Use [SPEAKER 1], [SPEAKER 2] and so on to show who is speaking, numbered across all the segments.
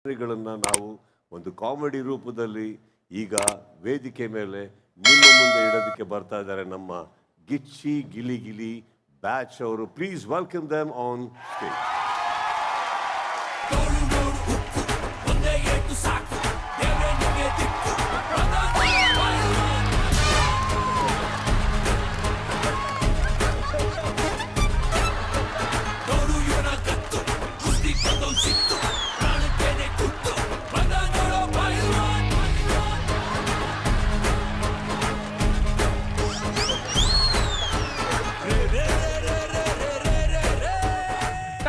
[SPEAKER 1] ಗಳನ್ನ ನಾವು ಒಂದು ಕಾಮಿಡಿ ರೂಪದಲ್ಲಿ ಈಗ ವೇದಿಕೆ ಮೇಲೆ ನಿಮ್ಮ ಮುಂದೆ ಇಡೋದಕ್ಕೆ ಬರ್ತಾ ಇದ್ದಾರೆ ನಮ್ಮ ಗಿಚ್ಚಿ ಗಿಲಿ ಗಿಲಿ ಬ್ಯಾಚ್ ಅವರು. Please welcome them on stage.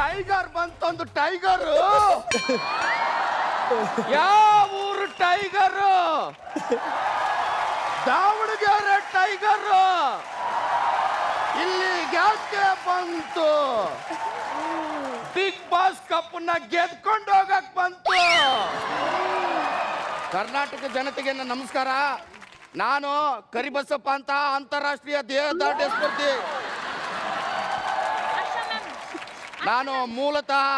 [SPEAKER 2] Tiger ಬಂತೊಂದು ಟೈಗರ್. ಯಾವ ಊರು ಟೈಗರ್? ದಾವಣಗೆರೆ ಟೈಗರ್. ಇಲ್ಲಿ ಯಾಕೆ ಬಂತು? ಬಿಗ್ ಬಾಸ್ ಕಪ್ನ ಗೆದ್ಕೊಂಡು ಹೋಗಕ್ ಬಂತು. ಕರ್ನಾಟಕ ಜನತೆಗೆ ನನ್ನ ನಮಸ್ಕಾರ. ನಾನು ಕರಿಬಸಪ್ಪ ಅಂತ ಅಂತಾರಾಷ್ಟ್ರೀಯ ದೇಹದಾಢ್ಯ ಸ್ಪರ್ಧಿ. ನಾನು ಮೂಲತಃ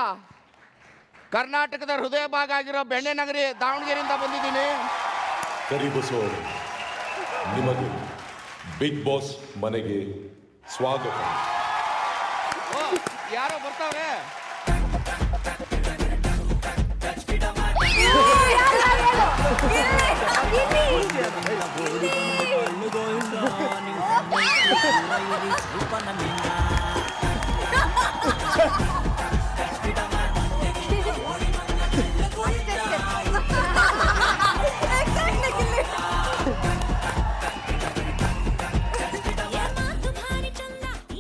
[SPEAKER 2] ಕರ್ನಾಟಕದ ಹೃದಯ ಭಾಗ ಆಗಿರೋ ಬೆಣ್ಣೆ ನಗರಿ ದಾವಣಗೆರೆಯಿಂದ ಬಂದಿದ್ದೀನಿ.
[SPEAKER 3] ಕರಿಬಸವ ನಿಮಗೆ ಬಿಗ್ ಬಾಸ್ ಮನೆಗೆ ಸ್ವಾಗತ.
[SPEAKER 2] ಯಾರೋ ಬರ್ತಾವ್ರೆ.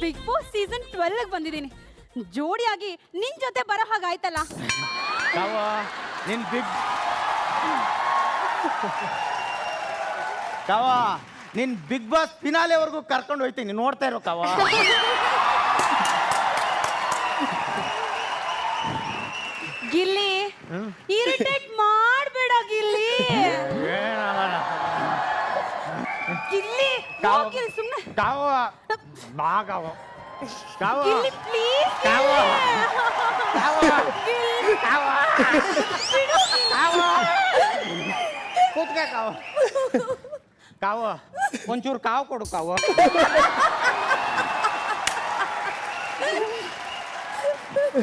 [SPEAKER 4] ಬಿಗ್ ಬಾಸ್ ಸೀಸನ್ 12 ಬಂದಿದ್ದೀನಿ. ಜೋಡಿಯಾಗಿ ನಿನ್ ಜೊತೆ ಬರೋ ಹಾಗಾಯ್ತಲ್ಲ.
[SPEAKER 5] ನಿನ್ ಬಿಗ್ ಬಾಸ್ ಫಿನಾಲೆವರೆಗೂ ಕರ್ಕೊಂಡು ಹೋಯ್ತೀನಿ, ನೋಡ್ತಾ ಇರೋ ಕಾವ.
[SPEAKER 4] ಗಿಲ್ಲಿ ಇರಿಟೇಟ್ ಮಾಡ್ಬೇಡ ಗಿಲ್ಲಿ. ಗಿಲ್ಲಿ ಹೋಗಿಲ್ ಸುಮ್ನೆ. ಗಿಲ್ಲಿ ಪ್ಲೀಸ್.
[SPEAKER 5] ಕಾವ ಒಂಚೂರು ಕಾವು ಕೊಡು ಕಾವ.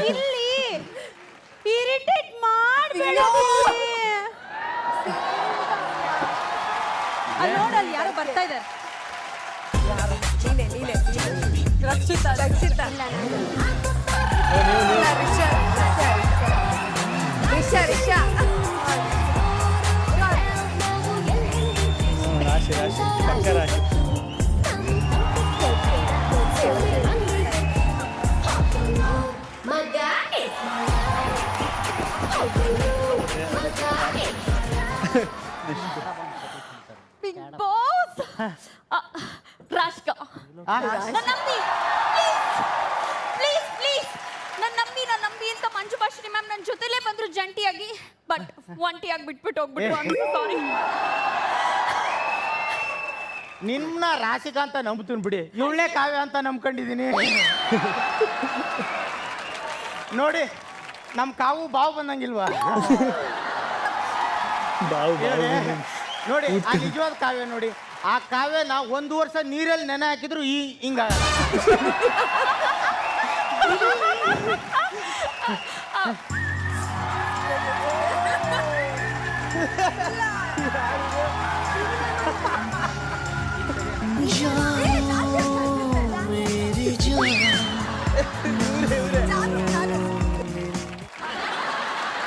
[SPEAKER 4] ಗಿಲ್ಲಿ ಇರಿಟೇಟ್ ಮಾಡ್ಬೇಡ. ಅಲ್ಲಿ ನೋಡಲ್ಲಿ ಯಾರೋ ಬರ್ತಾ ಇದ್ದಾರೆ.
[SPEAKER 6] ರಕ್ಷಿತಾ ರಿಷಾ
[SPEAKER 5] ರಾಶಿ ಪಕ್ಕ ರಾಶಿ.
[SPEAKER 4] ಬಿಗ್ ಬಾಸ್ ರಾಷ್ಕ ನನ್ನ ನಂಬಿ ಪ್ಲೀಸ್ ನನ್ನ ನಂಬಿ ಅಂತ ಮಂಜು ಭಾಷಿಣಿ ಮ್ಯಾಮ್ ನನ್ನ ಜೊತೆಲೇ ಬಂದ್ರು ಜಂಟಿಯಾಗಿ. ಬಟ್ ಒಂಟಿಯಾಗಿ ಬಿಟ್ಬಿಟ್ಟು ಹೋಗ್ಬಿಟ್ರು. ಸಾರಿ.
[SPEAKER 5] ನಿನ್ನ ರಾಶಿಕಾ ಅಂತ ನಂಬ್ತೀನಿ ಬಿಡಿ, ಇವಳೇ ಕಾವ್ಯ ಅಂತ ನಂಬ್ಕೊಂಡಿದ್ದೀನಿ. ನೋಡಿ ನಮ್ಮ ಕಾವು ಬಾವು ಬಂದಂಗಿಲ್ವಾ? ನೋಡಿ ಆ ನಿಜವಾದ ಕಾವ್ಯ ನೋಡಿ. ಆ ಕಾವ್ಯನ 1 ವರ್ಷ ನೀರಲ್ಲಿ ನೆನೆ ಹಾಕಿದ್ರು ಹಿಂಗ.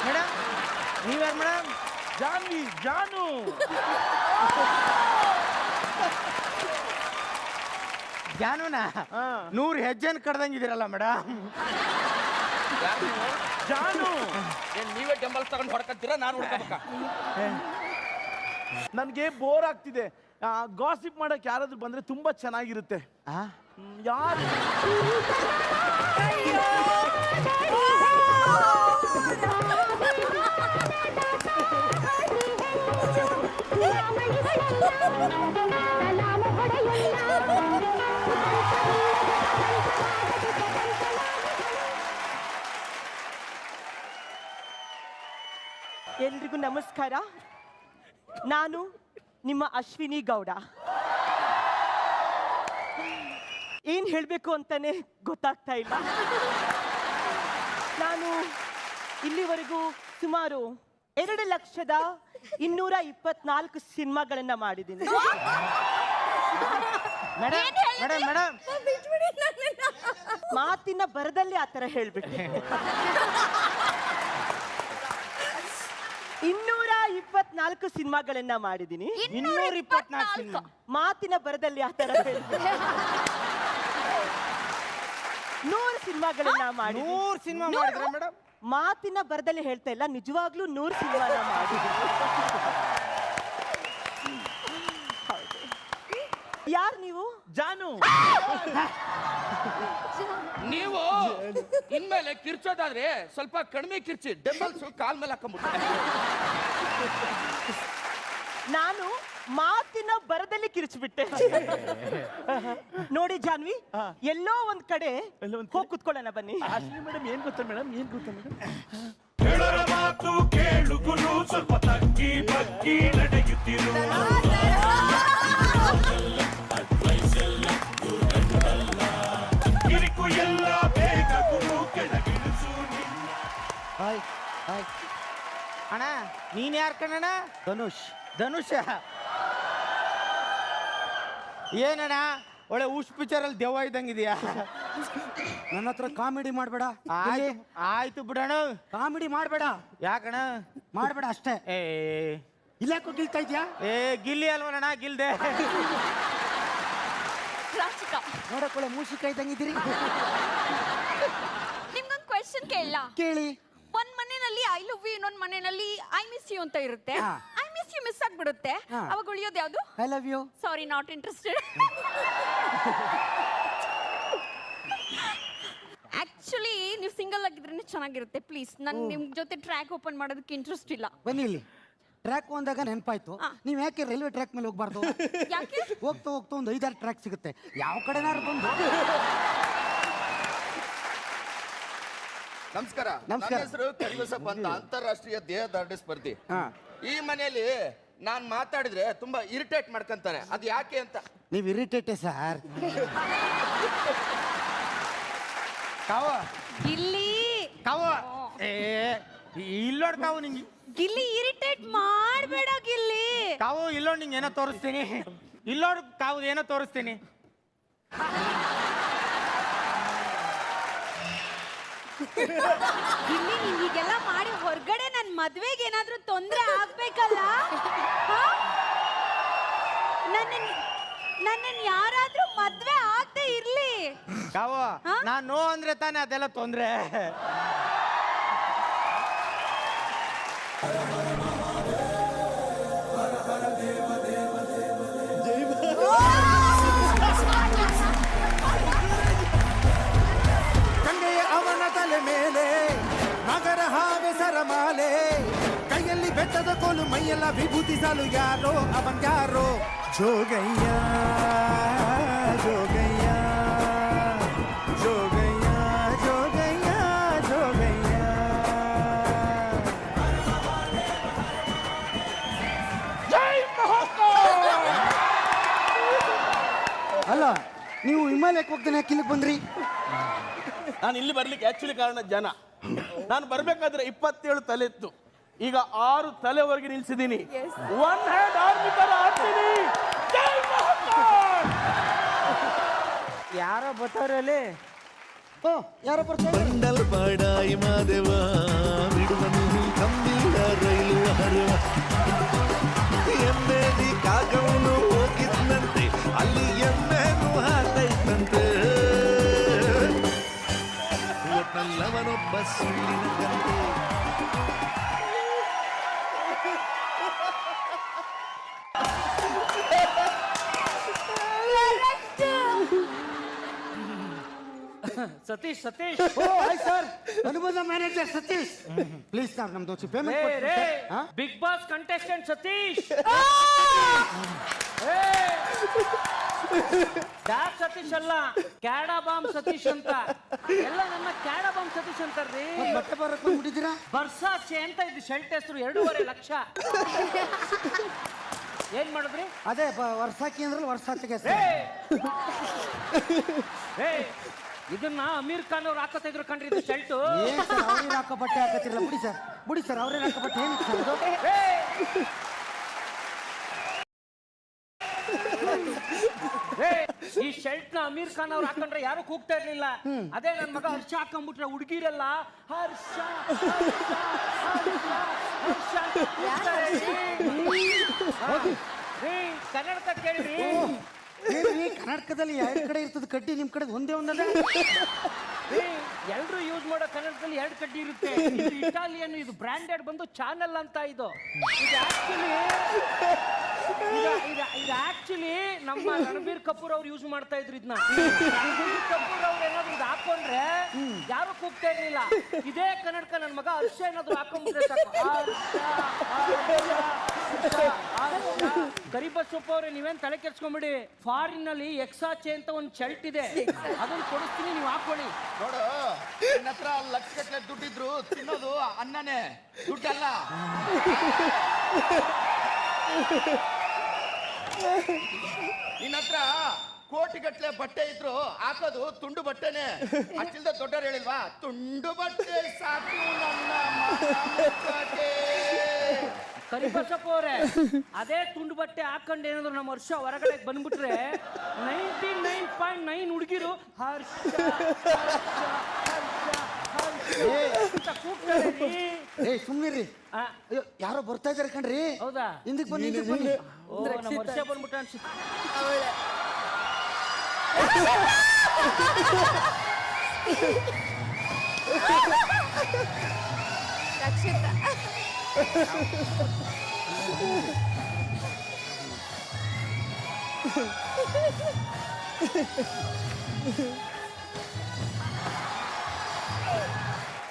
[SPEAKER 5] ಮೇಡಮ್ ನೀವ್ಯಾರು ಮೇಡಮ್?
[SPEAKER 2] ಜಾನು
[SPEAKER 5] ಜಾನುನ 100 ಹೆಜ್ಜೆನ ಕಡ್ದಂಗಿದ್ದೀರಲ್ಲ ಮೇಡಮ್.
[SPEAKER 2] ಜಾನು ನೀವೇ ಟೆಂಬಲ್ಸ್ ತಗೊಂಡು ಹೊಡ್ಕತ್ತೀರಾ? ನಾನು ಹೊಡ್ಕೋಬೇಕಾ? ನನಗೆ ಬೋರ್ ಆಗ್ತಿದೆ. ಗಾಸಿಪ್ ಮಾಡಕ್ ಯಾರಾದ್ರೂ ಬಂದ್ರೆ ತುಂಬಾ ಚೆನ್ನಾಗಿರುತ್ತೆ. ಯಾರು?
[SPEAKER 6] ಎಲ್ರಿಗೂ ನಮಸ್ಕಾರ. ನಾನು ನಿಮ್ಮ ಅಶ್ವಿನಿ ಗೌಡ. ಏನ್ ಹೇಳ್ಬೇಕು ಅಂತಾನೆ ಗೊತ್ತಾಗ್ತಾ ಇಲ್ಲ. ನಾನು ಇಲ್ಲಿವರೆಗೂ ಸುಮಾರು 2,224 ಸಿನಿಮಾಗಳನ್ನ ಮಾಡಿದ್ದೀನಿ.
[SPEAKER 5] ಮೇಡಮ್ ಮೇಡಮ್ ಮೇಡಮ್
[SPEAKER 6] ಮಾತಿನ ಬರದಲ್ಲಿ ಆ ಥರ ಹೇಳ್ಬಿಟ್ಟೆ. 224 ಸಿನಿಮಾಗಳನ್ನ ಮಾಡಿದ್ದೀನಿ.
[SPEAKER 5] 224 ಸಿನಿಮಾ.
[SPEAKER 6] ಮಾತಿನ ಬರದಲ್ಲಿ ಆ ಥರ ಹೇಳ್ಬಿಟ್ಟೆ. 100 ಸಿನಿಮಾಗಳನ್ನ ಮಾಡಿ
[SPEAKER 5] 100 ಸಿನಿಮಾ ಮಾಡಿದ್ರೆ ಮೇಡಮ್?
[SPEAKER 6] ಮಾತಿನ ಬರದಲ್ಲಿ ಹೇಳ್ತಾ ಇಲ್ಲ, ನಿಜವಾಗ್ಲೂ 100 ಸಿನಿಮಾನ ಮಾಡಿದ್ದೀನಿ. ಯಾರು ನೀವು?
[SPEAKER 5] ಜಾನು.
[SPEAKER 2] ನೀವು ಇನ್ಮೇಲೆ ಕಿರ್ಚೋದಾದ್ರೆ ಸ್ವಲ್ಪ ಕಡಿಮೆ ಕಿರ್ಚಿ, ಡೆಂಬಲ್ಸ್ ಕಾಲ್ ಮೇಲೆ ಹಾಕೊಂಡ್ಬಿಟ್ಟು.
[SPEAKER 6] ನಾನು ಮಾತಿನ ಬರದಲ್ಲಿ ಕಿರಿಚ್ಬಿಟ್ಟೆ. ನೋಡಿ ಜಾನ್ವಿ, ಎಲ್ಲೋ ಒಂದ್ ಕಡೆ ಹೋಗಿ ಕುತ್ಕೊಳ್ಳೋಣ ಬನ್ನಿ.
[SPEAKER 5] ಮೇಡಮ್ ಏನ್ ಗೊತ್ತಾ ಮೇಡಮ್, ಏನ್ ಗೊತ್ತಾ ಮೇಡಮ್?
[SPEAKER 7] ಹೇಳರ ಮಾತು ಕೇಳುಗುನು ಸ್ವಲ್ಪ ತಗ್ಗಿ ಬಗ್ಗಿ ನಡೆಯುತ್ತಿರು. ಕಿರಿಕು ಎಲ್ಲ ಬೇಗ ಗುರು ಕೆಳಗಿಳಿಸು ನಿನ್ನ.
[SPEAKER 5] ಹಾಯ್ ಹಾಯ್ ಅಣ್ಣ, ನೀನ್ ಯಾರು ಕಣಣ್ಣ? ಧನುಷ್. ಧನುಷ ಏನಣ್ಣ ಒಳ್ಳೆ ಉಷ್ ಪಿಕ್ಚರ್ ಅಲ್ಲಿ ದೆವ್ವ ಇದ್ದಂಗಿದ್ಯಾ?
[SPEAKER 8] ನನ್ನ ಹತ್ರ ಕಾಮಿಡಿ ಮಾಡಬೇಡ.
[SPEAKER 5] ಆಯ್ತು ಬಿಡೋಣ,
[SPEAKER 8] ಕಾಮಿಡಿ ಮಾಡಬೇಡ.
[SPEAKER 5] ಯಾಕಣ್ಣ?
[SPEAKER 8] ಮಾಡಬೇಡ ಅಷ್ಟೇ.
[SPEAKER 5] ಏ
[SPEAKER 8] ಇಲ್ಲಾಕೋ ಗಿಲ್ತಾ ಇದ್ಯಾ?
[SPEAKER 5] ಏ ಗಿಲ್ಲಿ ಅಲ್ವಣ್ಣ, ಗಿಲ್ದೆ.
[SPEAKER 4] ರಾಚಿಕಾ,
[SPEAKER 8] ನೋಡಕೊಳ್ಳೆ ಮೂಸಿಕಾಯಿ ಇದ್ದಂಗಿದ್ದೀರಿ.
[SPEAKER 4] ನಿಮ್ಗೊಂದು ಕ್ವೆಶ್ಚನ್ ಕೇಳಲ್ಲ?
[SPEAKER 8] ಕೇಳಿ.
[SPEAKER 4] ಒಂದ್ ಮನೆಯಲ್ಲಿ ಐ ಲವ್ ಯು, ಇನ್ನೊಂದ್ ಮನೆಯಲ್ಲಿ ಐ ಮಿಸ್ ಯು ಅಂತ ಇರುತ್ತೆ.
[SPEAKER 8] ಹಾ.
[SPEAKER 4] ಐ ಮಿಸ್ ಯು ಮಿಸ್ ಆಗ್ಬಿಡುತ್ತೆ,
[SPEAKER 8] ಹಾ.
[SPEAKER 4] ಅವಾಗ ಉಳಿಯೋದು ಯಾವ್ದು?
[SPEAKER 8] I love you.
[SPEAKER 4] Sorry, not interested. Actually ನೀವು ಸಿಂಗಲ್ ಆಗಿದ್ರೇನೆ ಚೆನ್ನಾಗಿರುತ್ತೆ. ಪ್ಲೀಸ್, ನನ್ ನಿಮ್ ಜೊತೆ ಟ್ರ್ಯಾಕ್ ಓಪನ್ ಮಾಡೋದಕ್ಕೆ ಇಂಟ್ರೆಸ್ಟ್ ಇಲ್ಲ.
[SPEAKER 8] ಬನ್ನಿ ಇಲ್ಲಿ. ಟ್ರ್ಯಾಕ್ ಅಂದಾಗ ನೆನಪಾಯ್ತು, ನೀವ್ ಯಾಕೆ ರೈಲ್ವೆ ಟ್ರ್ಯಾಕ್ ಮೇಲೆ ಹೋಗ್ಬಾರ್ದು?
[SPEAKER 4] ಯಾಕೆ?
[SPEAKER 8] ಹೋಗ್ತಾ ಹೋಗ್ತಾ ಒಂದು 5-6 ಟ್ರ್ಯಾಕ್ ಸಿಗುತ್ತೆ, ಯಾವ ಕಡೆನಾರು ಬಂದು.
[SPEAKER 2] ನಮಸ್ಕಾರ.
[SPEAKER 8] ನಮಸ್ಕಾರ.
[SPEAKER 2] ನನ್ನ ಹೆಸರು ಕರಿಬಸಪ್ಪ ಅಂತ, ಅಂತಾರಾಷ್ಟ್ರೀಯ ದೇಹದಾರ್ಢ್ಯ ಸ್ಪರ್ಧಿ.
[SPEAKER 8] ಹಾ.
[SPEAKER 2] ಈ ಮನೆಯಲ್ಲಿ ನಾನ್ ಮಾತಾಡಿದ್ರೆ ತುಂಬಾ ಇರಿಟೇಟ್ ಮಾಡ್ಕೊಂತಾನೆ, ಅದು ಯಾಕೆ ಅಂತ.
[SPEAKER 8] ನೀವ್ ಇರಿಟೇಟೆ ಸರ್.
[SPEAKER 5] ಕಾವ
[SPEAKER 4] ಗಿಲ್ಲಿ,
[SPEAKER 5] ಕಾವ. ಏ ಇಲ್ಲೋಡ್ ಕಾವು ನಿಂಗೆ.
[SPEAKER 4] ಗಿಲ್ಲಿ ಇರಿಟೇಟ್ ಮಾಡ್ಬೇಡ ಗಿಲ್ಲಿ.
[SPEAKER 5] ಕಾವು ಇಲ್ಲೋಡ್ ನಿಂಗೆ ಏನೋ ತೋರಿಸ್ತೀನಿ. ಇಲ್ಲೋಡ್ ಕಾವು ಏನೋ ತೋರಿಸ್ತೀನಿ.
[SPEAKER 4] ಗಿಲ್ಲಿ, ನೀವ್ ಹೀಗೆಲ್ಲ ಮಾಡಿ ಹೊರಗಡೆ ನನ್ ಮದ್ವೆಗೆ ಏನಾದ್ರೂ ತೊಂದ್ರೆ ಆಗ್ಬೇಕಲ್ಲ? ನನ್ನ ಯಾರಾದ್ರೂ ಮದ್ವೆ ಆಗದೆ ಇರ್ಲಿ.
[SPEAKER 5] ಕಾವು ನಾನ್ ನೋ ಅಂದ್ರೆ ತಾನೇ ಅದೆಲ್ಲ ತೊಂದ್ರೆ.
[SPEAKER 7] ಗಂಗೆಯ ಅವನ ತಲೆ ಮೇಲೆ ನಗರ ಹಾವೆ ಸರಮಾಲೆ, ಕೈಯಲ್ಲಿ ಬೆಟ್ಟದ ಕೋಲು, ಮೈಯೆಲ್ಲ ವಿಭೂತಿ ಸಾಲು, ಯಾರೋ ಅವನ್ಯಾರೋ ಜೋಗಯ್ಯ ಜೋಗಯ್ಯ ಜೋಗಯ್ಯ ಜೋಗಯ್ಯ ಜೋಗಯ್ಯ.
[SPEAKER 8] ಅಲ್ಲ, ನೀವು ಹಿಮಾಲಯಕ್ಕೆ ಹೋಗ್ತಾನೆ ಯಾಕೆ ಇಲ್ಲಿಗೆ ಬಂದ್ರಿ?
[SPEAKER 9] ನಾನು ಇಲ್ಲಿ ಬರ್ಲಿಕ್ಕೆ ಆಕ್ಚುಲಿ ಕಾರಣ ಜನ. ನಾನು ಬರ್ಬೇಕಾದ್ರೆ 27 ತಲೆ ಇತ್ತು, ಈಗ 6 ತಲೆವರೆಗೆ ನಿಲ್ಸಿದ್ದೀನಿ. ಒನ್ ಹ್ಯಾಂಡ್ ಆರ್ಮಿ ತರ ಆಡ್ತೀನಿ. ಜೈ ಮಹಾಕಾಲ್.
[SPEAKER 5] ಯಾರೋ ಬತ್ತವ್ರಲ್ಲಿ.
[SPEAKER 8] ಓ, ಯಾರೋ ಬರ್ತಾರೆ.
[SPEAKER 7] ಬಂಡಲ್ ಬಡಾಯಿ ಮಾದೇವ ಬಿಡುವನು ಕಂಬಿಲ್ಲ ರೈಲು ಹರುವ, ಎಮ್ಮೆದಿ ಕಾಗವನು ಹೋಗಿದ್ನಂತೆ, ಅಲ್ಲಿ ಎಮ್ಮೆನು ಹಾತೈತಂತೆ, ಒಟ್ಟಲ್ಲವನೊಬ್ಬ ಸುಳ್ಳಿನ ಗಂಟೆ.
[SPEAKER 5] Satish Satish.
[SPEAKER 8] Oh hi sir, Anubandha manager Satish. Please sir, ನಮ್ದು payment.
[SPEAKER 5] Bigg Boss contestant Satish.
[SPEAKER 10] Dog Satish ಅಲ್ಲ, ಕ್ಯಾಡಾ ಬಾಂಬ್ ಸತೀಶ್ ಅಂತ. ಎಲ್ಲ ನನ್ನ ಕ್ಯಾಡಾ ಬಾಂಬ್ ಸತೀಶ್ ಅಂತಾರ್ರಿ.
[SPEAKER 8] ಬಟ್ಟೆ ಬರಕ್ ಬಂದ್ಬಿಟ್ಟಿದ್ದೀರಾ?
[SPEAKER 10] ಬರ್ಸಾಚೆ ಅಂತ ಇದು ಶರ್ಟ್ ಹೆಸರು, 2.5 ಲಕ್ಷ. ಏನ್ ಮಾಡಿದ್ರಿ?
[SPEAKER 8] ಅದೇ ವರ್ಷಾಕಿ ಅಂದ್ರಲ್ಲ, ವರ್ಷಾಚಿಗೆ
[SPEAKER 10] ಇದನ್ನ ಅಮೀರ್ ಖಾನ್ ಅವ್ರು ಹಾಕೋತಾ ಇದ್ರು ಕಣ್ರಿ ಇದು ಶರ್ಟ್.
[SPEAKER 8] ಏನ್ ಸರ್ ಅವ್ರೇನ್ ಹಾಕೋ ಬಟ್ಟೆ ಹಾಕತ್ತಿರಲ್ಲ, ಬಿಡಿ ಸರ್ ಅವ್ರೇನ್ ಹಾಕೋ ಬಟ್ಟೆ ಏನು ಸರ್ ಇದು?
[SPEAKER 10] ಈ ಶರ್ಟ್ ನ ಅಮೀರ್ ಖಾನ್ ಅವ್ರು ಹಾಕೊಂಡ್ರೆ ಯಾರು ಕೂಗ್ತಾ ಇರ್ಲಿಲ್ಲ. ಅದೇ ನನ್ ಮಗ ಹರ್ಷ ಹಾಕೊಂಡ್ಬಿಟ್ರೆ ಹುಡುಗಿರಲ್ಲ ಹರ್ಷ ಕನ್ನಡಕ ಕೇಳ್ರಿ.
[SPEAKER 8] ಏನ್ರಿ ಕರ್ನಾಟಕದಲ್ಲಿ ಎರಡು ಕಡೆ ಇರ್ತದೆ ಕಡ್ಡಿ, ನಿಮ್ ಕಡೆ ಒಂದೇ ಒಂದದ?
[SPEAKER 10] ಎಲ್ರು ಯೂಸ್ ಮಾಡೋ ಕನ್ನಡದಲ್ಲಿ 2 ಕಡ್ಡಿ ಇರುತ್ತೆ. ಇದು ಇಟಾಲಿಯನ್, ಇದು ಬ್ರಾಂಡೆಡ್ ಬಂದು ಚಾನಲ್ ಅಂತ. ಇದು ಆಕ್ಚುಲಿ ನಮ್ಮ ರಣಬೀರ್ ಕಪೂರ್ ಅವ್ರು ಯೂಸ್ ಮಾಡ್ತಾ ಇದ್ರು ಇದನ್ನ. ರಣಬೀರ್ ಕಪೂರ್ ಅವ್ರು ಏನಾದ್ರು ಇದು ಹಾಕೊಂಡ್ರೆ ಯಾರು ಕೂಗ್ತಾ ಇರ್ಲಿಲ್ಲ. ಇದೇ ಕನ್ನಡಕ ನನ್ನ ಮಗ ಹರ್ಷ ಏನಾದ್ರು ಹಾಕೊಂಡ್ರೆ ಸಾಕು. ಕರಿಬಸಪ್ಪ ಅವ್ರೆ, ನೀವೇನ್ ತಲೆ ಕೆಡ್ಸ್ಕೊಂಬಿಡಿ. ಫಾರಿನ್ ನಲ್ಲಿ ಎಕ್ಸಾಚೆ ಅಂತ ಒಂದು ಶರ್ಟ್ ಇದೆ, ಅದನ್ನ ಕೊಡಿಸ್ತೀನಿ, ನೀವು ಹಾಕೊಳ್ಳಿ.
[SPEAKER 2] ನೋಡು, ನನ್ನ ಹತ್ರ ಲಕ್ಷಗಟ್ಟಲೆ ದುಡ್ಡಿದ್ರು ತಿನ್ನೋದು ಅನ್ನನೇ, ದುಡ್ಡಲ್ಲ. ನಿನ್ನ ಹತ್ರ ಕೋಟಿಗಟ್ಟಲೆ ಬಟ್ಟೆ ಇದ್ರು ಹಾಕೋದು ತುಂಡು ಬಟ್ಟೆನೆ. ಅಷ್ಟಿಲ್ದ ದೊಡ್ಡವ್ರು ಹೇಳಿಲ್ವಾ, ತುಂಡು ಬಟ್ಟೆ ಸಾಕು ನನ್ನ ಮನಕ್ಕೆ.
[SPEAKER 10] ಕರಿಬಸಪ್ಪ ಅವ್ರೆ, ಅದೇ ತುಂಡು ಬಟ್ಟೆ ಹಾಕೊಂಡು ಏನಾದ್ರು ನಮ್ಮ ಹರ್ಷ ಹೊರಗಡೆ ಬಂದ್ಬಿಟ್ರೆ 99.9 ಹುಡುಗಿರು ಹರ್ಷ
[SPEAKER 8] ಸುಮ್ನಿರಿ, ಯಾರೋ ಬರ್ತಾ ಇದಾರೆ ಕಣ್ರಿ.
[SPEAKER 10] ಹೌದಾ?
[SPEAKER 8] ಹಿಂದಕ್ಕೆ ಬನ್ನಿ.
[SPEAKER 10] ನಮ್ಮ ಹರ್ಷ ಬಂದ್ಬಿಟ್ಟ ಅನ್ಸುತ್ತೆ.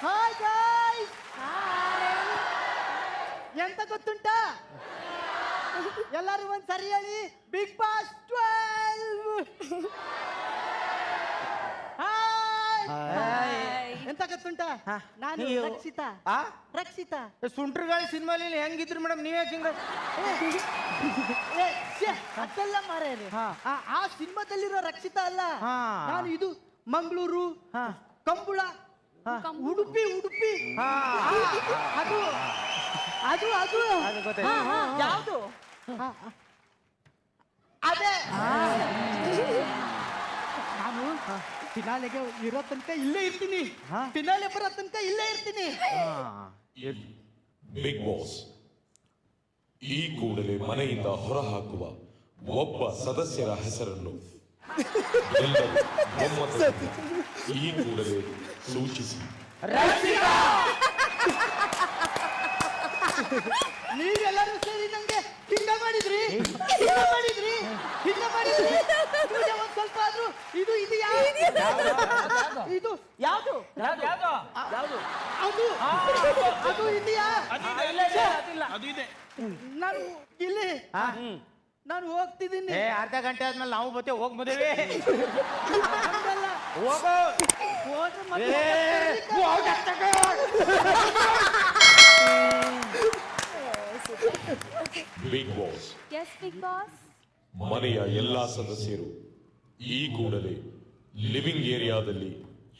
[SPEAKER 5] ಹಾಯ್ ಗಾಯ್ಸ್, ಎಂತ ಗೊತ್ತುಂಟಾ? ಎಲ್ಲರೂ ಒಂದ್ ಸರಿ ಹೇಳಿ, ಬಿಗ್ ಬಾಸ್ 12. ಎಂತ ಗೊತ್ತುಂಟಾ? ನಾನು ರಕ್ಷಿತಾ.
[SPEAKER 9] ಸುಂಟ್ರಗಾಳಿ ಸಿನಿಮಾಲಿ ಹೆಂಗಿದ್ರು ಮೇಡಮ್, ನೀವೇ ಹಿಂಗ?
[SPEAKER 5] ಅದೆಲ್ಲ ಮಾರೇನೆ, ಆ ಸಿನಿಮಾದಲ್ಲಿರೋ ರಕ್ಷಿತಾ ಅಲ್ಲ. ನಾನು ಇದು ಮಂಗಳೂರು, ಕಂಬಳ, ಉಡುಪಿ. ಅದು ಯಾವುದು? ಅದೇ ನಾನು ಫಿನಾಲೆಗೆ ಇರೋ ತನಕ ಇಲ್ಲೇ ಇರ್ತೀನಿ, ಫಿನಾಲೆ ಬರೋ ತನಕ ಇಲ್ಲೇ ಇರ್ತೀನಿ.
[SPEAKER 3] ಬಿಗ್ ಬಾಸ್, ಈ ಕೂಡಲೇ ಮನೆಯಿಂದ ಹೊರಹಾಕುವ ಒಬ್ಬ ಸದಸ್ಯರ ಹೆಸರನ್ನು ಎಲ್ಲರೂ ಒಮ್ಮತದಿಂದ ಈ ಕೂಡಲೇ ಸೂಚಿಸಿ.
[SPEAKER 5] ನೀವೆಲ್ಲರೂ ಸೇರಿ ನಂಗೆ ಹಿಂಗ ಮಾಡಿದ್ರಿ. ಒಂದ್ ಸ್ವಲ್ಪ ಆದ್ರೂ ಇದು ಯಾವುದು ಅದು ಇದೆಯಾ? ನಾನು ಇಲ್ಲಿ ನಾನು ಹೋಗ್ತಿದ್ದೀನಿ.
[SPEAKER 9] ಅರ್ಧ ಗಂಟೆ ಆದ್ಮೇಲೆ ನಾವು ಬರ್ತೇವೆ, ಹೋಗ್ಬೋದೇವೆ?
[SPEAKER 3] Big boss,
[SPEAKER 4] yes big boss.
[SPEAKER 3] ಮನೆಯ ಎಲ್ಲಾ ಸದಸ್ಯರು ಈ ಕೂಡಲೇ ಲಿವಿಂಗ್ ಏರಿಯಾದಲ್ಲಿ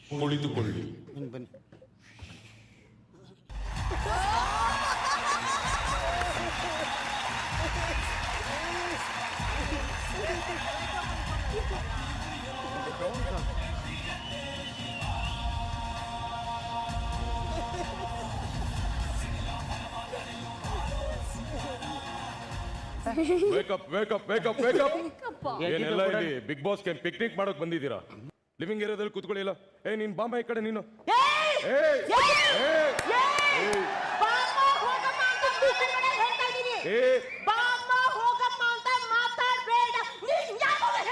[SPEAKER 3] ಕುಳಿತುಕೊಳ್ಳಿ.
[SPEAKER 8] ಬನ್ನಿ.
[SPEAKER 3] ಏನೆಲ್ಲ ಇಲ್ಲಿ ಬಿಗ್ ಬಾಸ್ ಪಿಕ್ನಿಕ್ ಮಾಡೋಕ್ ಬಂದಿದ್ದೀರಾ? ಲಿವಿಂಗ್ ಏರಿಯಾದಲ್ಲಿ ಕೂತ್ಕೊಳ್ಳಿಲ್ಲ. ನೀನ್ ಬಾಂಬೆ ಈ ಕಡೆ ನೀನು.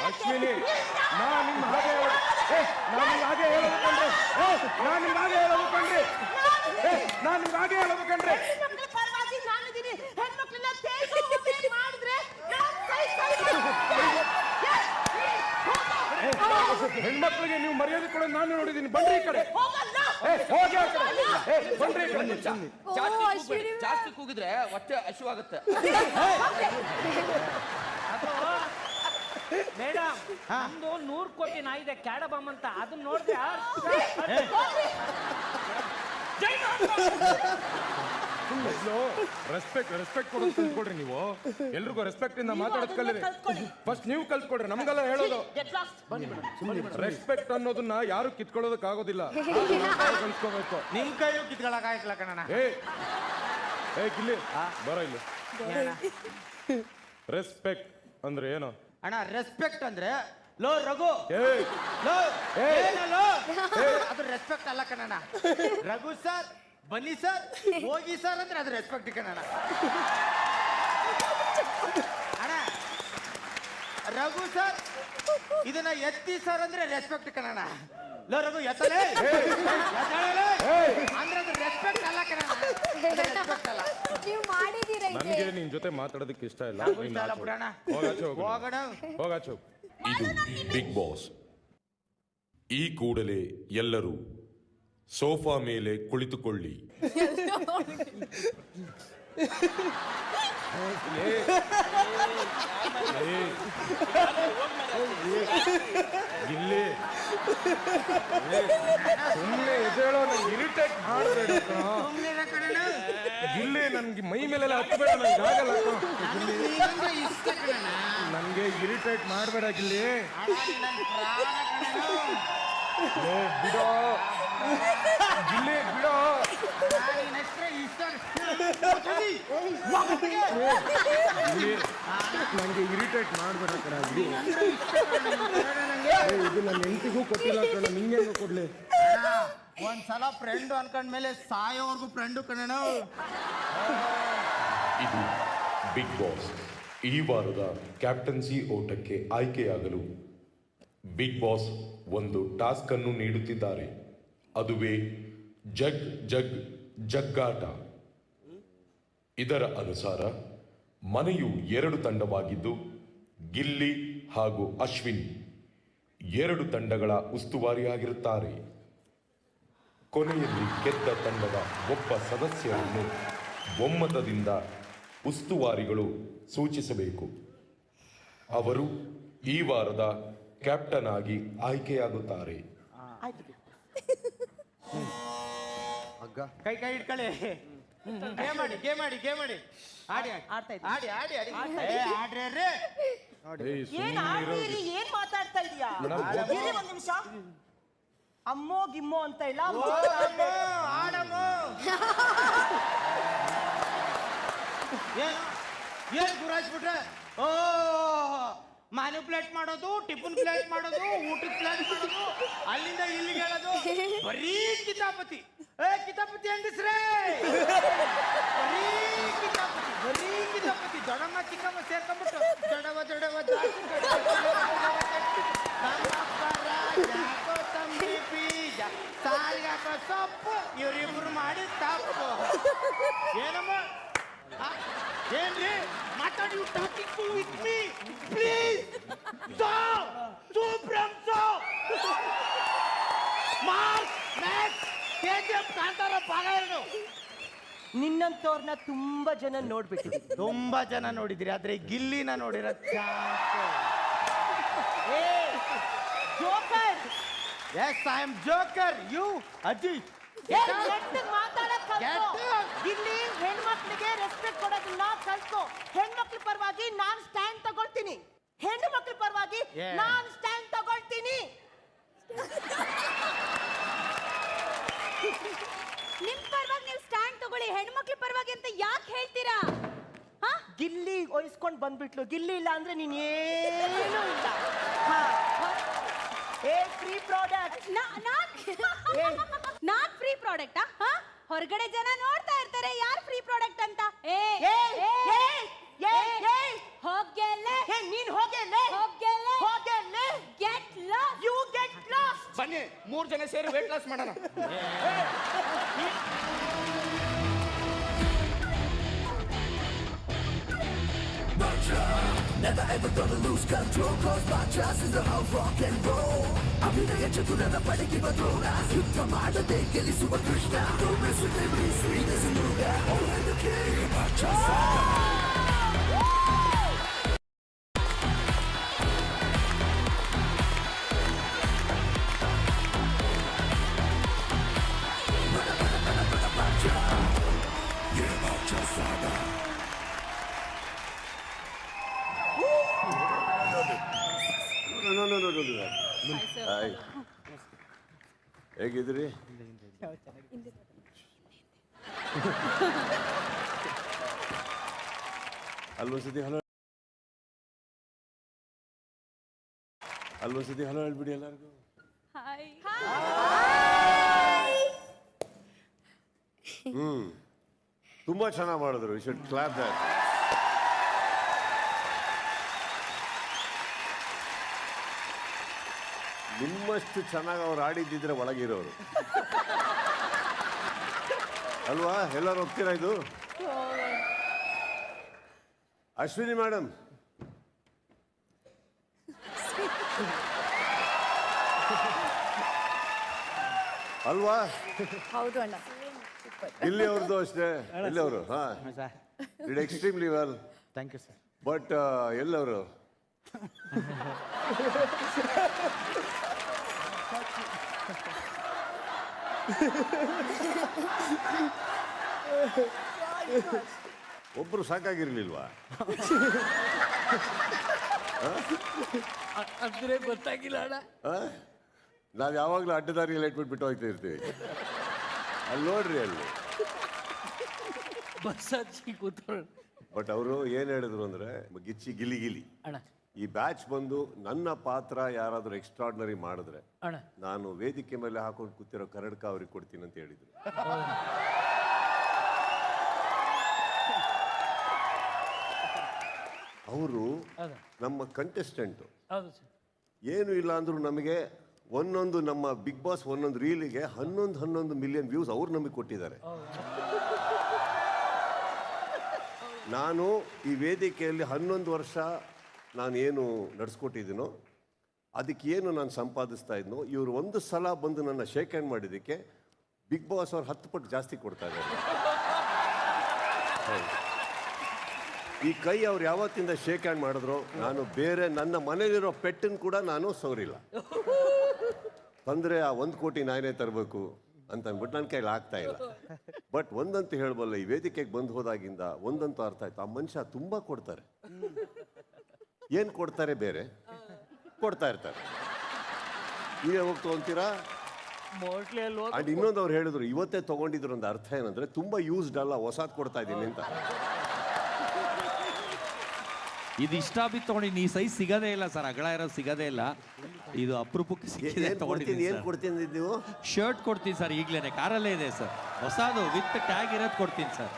[SPEAKER 3] ಅಶ್ವಿನಿ, ನಾನ್ ನಿಮ್ ಹಾಗೆ ಹೇಳೋದು ಕಣ್ರಿ. ಕಿತ್ಕೊಳ್ಳೋದು ನಾನು ನೋಡಿದ್ದೀನಿ. ಬನ್ರಿ ಈ ಕಡೆ. ಏ, ಹೋಗಿ ಆ ಕಡೆ. ಏ, ಬನ್ರಿ ಈ ಕಡೆ.
[SPEAKER 2] ಜಾಸ್ತಿ ಕೂಗಿದ್ರೆ ಹೊಟ್ಟೆ ಹಸಿವಾಗುತ್ತೆ.
[SPEAKER 10] ಮೇಡಮ್ ನಮ್ದು 100 ಕೋಟಿ ನಾಯಿದೆ ಕ್ಯಾಡಬಾಮ್ ಅಂತ, ಅದನ್ನ ನೋಡಿದ್ರೆ
[SPEAKER 3] ರೆಸ್ಪೆಕ್ಟ್ ಕೊಡೋದು ಕಲ್ತ್ಕೊಡ್ರಿ ನೀವು. ಎಲ್ರಿಗೂ ರೆಸ್ಪೆಕ್ಟ್ ಇಂದ ಮಾತಾಡೋದು ಕಲೀರಿ. ಫಸ್ಟ್ ನೀವು ಕಲ್ತ್ಕೊಡ್ರಿ, ನಮ್ಗೆಲ್ಲ ಹೇಳೋದು. ರೆಸ್ಪೆಕ್ಟ್ ಅನ್ನೋದನ್ನ ಯಾರು ಕಿತ್ಕೊಳ್ಳೋದಕ್ ಆಗೋದಿಲ್ಲ, ಕಲ್ತ್ಕೋಬೇಕು.
[SPEAKER 5] ನಿಮ್ ಕೈಯೂ ಕಿತ್ಕೊಳಕಾಯ್ತಲ್ಲ ಕಣ.
[SPEAKER 3] ಏ ಗಿಲ್ಲಿ ಬರೋ ಇಲ್ಲಿ. ರೆಸ್ಪೆಕ್ಟ್ ಅಂದ್ರೆ ಏನು
[SPEAKER 5] ಅಣ್ಣ? ರೆಸ್ಪೆಕ್ಟ್ ಅಂದ್ರೆ ಲೋ ರಘು,
[SPEAKER 3] ಏಯ್
[SPEAKER 5] ಲೋ
[SPEAKER 3] ಏಯ್
[SPEAKER 5] ಏನೋ ಲೋ, ಅದು ರೆಸ್ಪೆಕ್ಟ್ ಅಲ್ಲ ಕಣಣ್ಣ. ರಘು ಸರ್, ಬನ್ನಿ ಸರ್, ಹೋಗಿ ಸರ್ ಅಂದ್ರೆ ಅದು ರೆಸ್ಪೆಕ್ಟ್ ಕಣಣ್ಣ. ಅಣ್ಣ ರಘು ಸರ್ ಇದನ್ನ ಎತ್ತಿ ಸರ್ ಅಂದ್ರೆ ರೆಸ್ಪೆಕ್ಟ್ ಕಣಣ್ಣ. ಲೋ ರಘು ಎತ್ತಲೇ ಅಂದ್ರೆ ಅದು ರೆಸ್ಪೆಕ್ಟ್ ಅಲ್ಲ ಕಣಣ್ಣ, ರೆಸ್ಪೆಕ್ಟ್ ಅಲ್ಲ.
[SPEAKER 4] ನೀವು ಮಾಡಿದೀರ
[SPEAKER 3] ನನಗೆ ನಿನ್ ಜೊತೆ ಮಾತಾಡೋದಕ್ಕೆ ಇಷ್ಟ ಇಲ್ಲ.
[SPEAKER 5] ಬಿಡೋಣ,
[SPEAKER 3] ಹೋಗಾಚೆ ಹೋಗಾಚೆ.
[SPEAKER 11] ಇದು ಬಿಗ್ ಬಾಸ್. ಈ ಕೂಡಲೇ ಎಲ್ಲರೂ ಸೋಫಾ ಮೇಲೆ ಕುಳಿತುಕೊಳ್ಳಿ.
[SPEAKER 3] ಗಿಲ್ಲಿ ಸುಮ್ಮನೆ ಎದ್ದೇಳೋ, ನಂಗೆ ಇರಿಟೇಟ್ ಮಾಡಬೇಡ. ಗಿಲ್ಲಿ ನನ್ಗೆ ಮೈ ಮೇಲೆಲ್ಲ ಹತ್ತಬೇಡ, ನಂಗೆ ಆಗಲ್ಲ. ನನ್ಗೆ ಇರಿಟೇಟ್ ಮಾಡಬೇಡ ಗಿಲ್ಲಿ. ಬಿಡೋ ಗಿಲ್ಲಿ, ಬಿಡೋ. ನಂಗೆ ಇರಿಟೇಟ್ ಮಾಡಬೇಡ ಕಣ. ಇದು ನನ್ನ ಹೆಂಡತಿಗೂ ಕೊಟ್ಟಿಲ್ಲ ಕಣ, ನಿಂಗೆ ಕೊಡ್ಲಿ.
[SPEAKER 5] ಒಂದ್ಸಲ ಫ್ರೆಂಡ್ ಅನ್ಕೊಂಡ್ಮೇಲೆ ಸಾಯೋವರೆಗೂ ಫ್ರೆಂಡು ಕಣ.
[SPEAKER 11] ಇದು ಬಿಗ್ ಬಾಸ್. ಈ ವಾರದ ಕ್ಯಾಪ್ಟನ್ಸಿ ಓಟಕ್ಕೆ ಆಯ್ಕೆಯಾಗಲು ಬಿಗ್ ಬಾಸ್ ಒಂದು ಟಾಸ್ಕ್ ಅನ್ನು ನೀಡುತ್ತಿದ್ದಾರೆ. ಅದುವೇ ಜಗ್ ಜಗ್ ಜಗ್ಗಾಟ. ಇದರ ಅನುಸಾರ ಮನೆಯು 2 ತಂಡವಾಗಿದ್ದು ಗಿಲ್ಲಿ ಹಾಗೂ ಅಶ್ವಿನ್ 2 ತಂಡಗಳ ಉಸ್ತುವಾರಿಯಾಗಿರುತ್ತಾರೆ. ಕೊನೆಯಲ್ಲಿ ಗೆದ್ದ ತಂಡದ ಒಬ್ಬ ಸದಸ್ಯರನ್ನು ಒಮ್ಮತದಿಂದ ಉಸ್ತುವಾರಿಗಳು ಸೂಚಿಸಬೇಕು. ಅವರು ಈ ವಾರದ ಕ್ಯಾಪ್ಟನ್ ಆಗಿ ಆಯ್ಕೆಯಾಗುತ್ತಾರೆ.
[SPEAKER 5] ಕೈ ಕೈ ಇಟ್ಕೊಳ್ಳಿ. ಗೇಮ್ ಆಡಿ, ಗೇಮ್ ಆಡಿ, ಗೇಮ್ ಆಡಿ. ಆಡಿ ಆಡ್ತಾ ಇದ್ದೆ, ಆಡಿ ಆಡಿ ಆಡಿ ಆಡ್ರಿ ರೀ.
[SPEAKER 6] ಏನ್ ಆಡ್ತೀರಿ? ಏನ್ ಮಾತಾಡ್ತಾ ಇದೀಯಾ? ಇರಿ ಒಂದ್ ನಿಮಿಷ. ಅಮ್ಮೋ ಗಿಮ್ಮೋ ಅಂತ ಇಲ್ಲ,
[SPEAKER 5] ಆಡಮ್ಮ. ಏನ್ ಗುರಾಯಿಸ್ಬಿಟ್ರೆ? ಓ ಮ್ಯಾನಿಪ್ಯುಲೇಟ್ ಮಾಡೋದು, ಟಿಫನ್ ಪ್ಲೇಟ್ ಮಾಡೋದು, ಊಟದ ಪ್ಲೇಟ್ ಮಾಡೋದು, ಅಲ್ಲಿಂದ ಇಲ್ಲಿಗೆ ಹೇಳೋದು, ಬರೀ ಕಿತಾಪತಿ. ಕಿತಾಪತಿ ಹೆಂಗಸ್ರೇ, ಬರೀ ಕಿತಾಪತಿ, ಬರೀ ಕಿತಾಪತಿ. ದೊಡ್ಡಮ್ಮ ಚಿಕ್ಕಮ್ಮ ಸೇರ್ಕೊಂಡ್ಬಿಟ್ಟು ದೊಡ್ಡವ ದೊಡ್ಡವ ಕೊತ್ತಂಬರಿ ಬೀಜ ಸಾರಿಗೆ ಹಾಕೋ ಸೊಪ್ಪು, ಇವರಿಬ್ರು ಮಾಡಿ ತಪ್ಪು. ಏನಮ್ಮ ಏನ್ರಿ ಮಾತಾಡಿ? You talking to with me please. ಸೂಪ್ರಮ್ so Mark Max KGF Kantara ಭಾಗ 2.
[SPEAKER 6] ನಿನ್ನಂತವ್ರನ್ನ ತುಂಬಾ ಜನ ನೋಡ್ಬಿಟ್ಟಿದ್ದೀನಿ.
[SPEAKER 5] ತುಂಬಾ ಜನ ನೋಡಿದಿರಿ, ಆದ್ರೆ ಗಿಲ್ಲಿನ ನೋಡಿರೋ
[SPEAKER 6] joker.
[SPEAKER 5] Yes I am joker. You ಅಜ್ಜಿ
[SPEAKER 6] ಇಲ್ಲಿ ಹೆಣ್ಮಕ್ಳಿಗೆ ರೆಸ್ಪೆಕ್ಟ್ ಕೊಡೋದನ್ನ ಕಲ್ತ್ಕೋ. ಹೆಣ್ಮಕ್ಳ ಪರವಾಗಿ ನಾನ್ ಸ್ಟ್ಯಾಂಡ್ ತಗೊಳ್ತೀನಿ. ಹೆಣ್ಣು ಮಕ್ಳ ಪರವಾಗಿ ನಾನ್ ಸ್ಟ್ಯಾಂಡ್ ತಗೊಳ್ತೀನಿ.
[SPEAKER 4] ನಿಮ್ ಪರವಾಗಿ ನೀವು ಸ್ಟ್ಯಾಂಡ್ ತಗೊಳ್ಳಿ, ಹೆಣ್ಮಕ್ಳ ಪರವಾಗಿ ಅಂತ ಯಾಕೆ ಹೇಳ್ತೀರಾ?
[SPEAKER 6] ಗಿಲ್ಲಿ ಒಯ್ಸ್ಕೊಂಡ್ ಬಂದ್ಬಿಟ್ಲು. ಗಿಲ್ಲಿ ಇಲ್ಲ ಅಂದ್ರೆ ನೀನ್ ಏನೂ ಇಲ್ಲ. ಏ ಫ್ರೀ ಪ್ರಾಡಕ್ಟ್.
[SPEAKER 4] ನಾನ್ ಫ್ರೀ ಪ್ರಾಡಕ್ಟ್? ಹೊರಗಡೆ ಜನ ನೋಡ್ತಾ ಇರ್ತಾರೆ ಯಾರು ಫ್ರೀ ಪ್ರಾಡಕ್ಟ್ ಅಂತ. ಹೋಗ್ಗೆಲ್ಲೇ
[SPEAKER 6] ನೀನ್ ಹೋಗೆಲ್ಲೇ
[SPEAKER 4] ಹೋಗ್ಗೆಲ್ಲೇ
[SPEAKER 6] ಹೋಗೆಲ್ಲೇ
[SPEAKER 4] get lost.
[SPEAKER 6] You get lost.
[SPEAKER 2] ಬನ್ನಿ 3 ಜನ ಸೇರಿ ವೇಟ್ ಲಾಸ್ ಮಾಡೋಣ.
[SPEAKER 1] ಹಾಯ್, ಹೇಗಿದ್ರಿ? ಅಲ್ಲೊಂದ್ಸತಿ ಹಲೋ ಹೇಳ್ಬಿಡಿ ಎಲ್ಲರಿಗೂ. ತುಂಬಾ ಚೆನ್ನಾಗಿ ಮಾಡಿದ್ರು. You should clap that. ನಿಮ್ಮಷ್ಟು ಚೆನ್ನಾಗಿ ಅವ್ರು ಆಡಿದ್ದಿದ್ರೆ ಒಳಗಿರೋರು ಅಲ್ವಾ? ಎಲ್ಲರೂ ಹೋಗ್ತೀರಾ? ಇದು ಅಶ್ವಿನಿ ಮೇಡಮ್ ಅಲ್ವಾ?
[SPEAKER 6] ಹೌದು ಅಣ್ಣ.
[SPEAKER 1] ಇಲ್ಲಿ ಅವ್ರದ್ದು ಅಷ್ಟೇ. ಇಲ್ಲಿ ಅವರು did extremely well.
[SPEAKER 8] Thank you sir.
[SPEAKER 1] But ಎಲ್ಲವರು ಒಬ್ರು ಸಾಕಾಗಿರ್ಲಿಲ್ವಾ?
[SPEAKER 10] ಅಂದ್ರೆ ಗೊತ್ತಾಗಿಲ್ಲ ಅಣ್ಣ.
[SPEAKER 1] ನಾವು ಯಾವಾಗಲೂ ಅಡ್ಡದಾರಿಯಲ್ಲಿ ಇಟ್ಬಿಟ್ಟು ಹೋಗ್ತಾ ಇರ್ತೀವಿ. ಅಲ್ಲಿ ನೋಡ್ರಿ, ಅಲ್ಲಿ
[SPEAKER 10] ಬಸ್ ಹಚ್ಚಿ ಕೂತ್ಕೊಳ್ಳಿ.
[SPEAKER 1] ಬಟ್ ಅವರು ಏನ್ ಹೇಳಿದ್ರು ಅಂದ್ರೆ, ಗಿಚ್ಚಿ ಗಿಲಿ ಗಿಲಿ
[SPEAKER 10] ಅಣ್ಣ,
[SPEAKER 1] ಈ ಬ್ಯಾಚ್ ಬಂದು ನನ್ನ ಪಾತ್ರ ಯಾರಾದ್ರೂ ಎಕ್ಸ್ಟ್ರಾರ್ಡಿನರಿ ಮಾಡಿದ್ರೆ
[SPEAKER 10] ಅಣ್ಣ,
[SPEAKER 1] ನಾನು ವೇದಿಕೆ ಮೇಲೆ ಹಾಕೊಂಡು ಕೂತಿರೋ ಕನ್ನಡಕ ಅವ್ರಿಗೆ ಕೊಡ್ತೀನಿ ಅಂತ ಹೇಳಿದ್ರು. ಅವರು ನಮ್ಮ ಕಂಟೆಸ್ಟೆಂಟ್. ಏನು ಇಲ್ಲ ಅಂದ್ರು ನಮಗೆ ಒಂದೊಂದು ನಮ್ಮ ಬಿಗ್ ಬಾಸ್ ಒಂದೊಂದು ರೀಲಿಗೆ 11 ಮಿಲಿಯನ್ ವ್ಯೂಸ್ ಅವ್ರು ನಮಗೆ ಕೊಟ್ಟಿದ್ದಾರೆ. ನಾನು ಈ ವೇದಿಕೆಯಲ್ಲಿ 11 ವರ್ಷ ನಾನು ಏನು ನಡೆಸ್ಕೊಟ್ಟಿದ್ದೀನೋ ಅದಕ್ಕೆ ಏನು ನಾನು ಸಂಪಾದಿಸ್ತಾ ಇದ್ನೋ, ಇವರು ಒಂದು ಸಲ ಬಂದು ನನ್ನ ಶೇಕ್ ಹ್ಯಾಂಡ್ ಮಾಡಿದ್ದಕ್ಕೆ ಬಿಗ್ ಬಾಸ್ ಅವ್ರು 10 ಪಟ್ಟು ಜಾಸ್ತಿ ಕೊಡ್ತಾ ಇದ್ದಾರೆ. ಈ ಕೈ ಅವ್ರು ಯಾವತ್ತಿಂದ ಶೇಕ್ ಹ್ಯಾಂಡ್ ಮಾಡಿದ್ರು, ನಾನು ಬೇರೆ ನನ್ನ ಮನೇಲಿರೋ ಪೆಟ್ಟನ್ನು ಕೂಡ ನಾನು ಸೋರಿಲ್ಲ. ತಂದರೆ ಆ 1 ಕೋಟಿ ನಾನೇ ತರಬೇಕು ಅಂತ ಅಂದ್ಬಿಟ್ಟು ನನ್ನ ಕೈಲಿ ಆಗ್ತಾ ಇಲ್ಲ. ಬಟ್ ಒಂದಂತೂ ಹೇಳ್ಬಲ್ಲ, ಈ ವೇದಿಕೆಗೆ ಬಂದು ಹೋದಾಗಿಂದ ಒಂದಂತೂ ಅರ್ಥ ಆಯ್ತು, ಆ ಮನುಷ್ಯ ತುಂಬ ಕೊಡ್ತಾರೆ. ಏನು ಕೊಡ್ತಾರೆ? ಬೇರೆ ಕೊಡ್ತಾ ಇರ್ತಾರೆ. ನೀವೇ ಹೋಗಿ ತೊಗೊಂತೀರಾ? ಅಂಡ್ ಇನ್ನೊಂದು ಅವ್ರು ಹೇಳಿದ್ರು, ಇವತ್ತೇ ತೊಗೊಂಡಿದ್ರು ಒಂದು ಅರ್ಥ ಏನಂದ್ರೆ, ತುಂಬ ಯೂಸ್ಡ್ ಅಲ್ಲ, ಹೊಸದು ಕೊಡ್ತಾ ಇದ್ದೀನಿ ಅಂತ.
[SPEAKER 12] ಇದು ಇಷ್ಟ ಬಿತ್ತು ತಗೊಂಡು ಈ ಸೈಜ್ ಸಿಗದೇ ಇಲ್ಲ ಸರ್, ಅಗಲ ಇರೋದು ಸಿಗದೇ ಇಲ್ಲ. ಇದು ಅಪರೂಪಕ್ಕೆ ಸಿಕ್ಕಿದೆ.
[SPEAKER 1] ಏನು ಕೊಡ್ತೀನಿ ನೀವು?
[SPEAKER 12] ಶರ್ಟ್ ಕೊಡ್ತೀನಿ ಸರ್, ಈಗಲೇ ಕಾರಲ್ಲೇ ಇದೆ ಸರ್, ಹೊಸದು ವಿತ್ ಟ್ಯಾಗ್ ಇರೋದು ಕೊಡ್ತೀನಿ ಸರ್.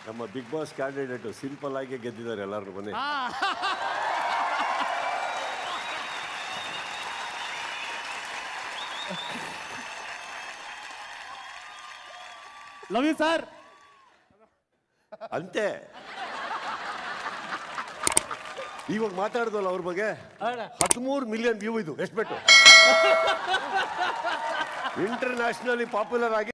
[SPEAKER 1] ನಮ್ಮ ಬಿಗ್ ಬಾಸ್ ಕ್ಯಾಂಡಿಡೇಟು ಸಿಂಪಲ್ ಆಗಿ ಗೆದ್ದಿದ್ದಾರೆ ಎಲ್ಲರೂ. ಬನ್ನಿ.
[SPEAKER 10] ಲವ್ ಯು ಸರ್
[SPEAKER 1] ಅಂತೆ. ಇವಾಗ ಮಾತಾಡಿದ್ವಲ್ಲ ಅವ್ರ ಬಗ್ಗೆ, 13 ಮಿಲಿಯನ್ ವ್ಯೂ ಇದು. ಎಷ್ಟು ಬೆಟ್ಟು ಇಂಟರ್ನ್ಯಾಷನಲಿ ಪಾಪ್ಯುಲರ್ ಆಗಿ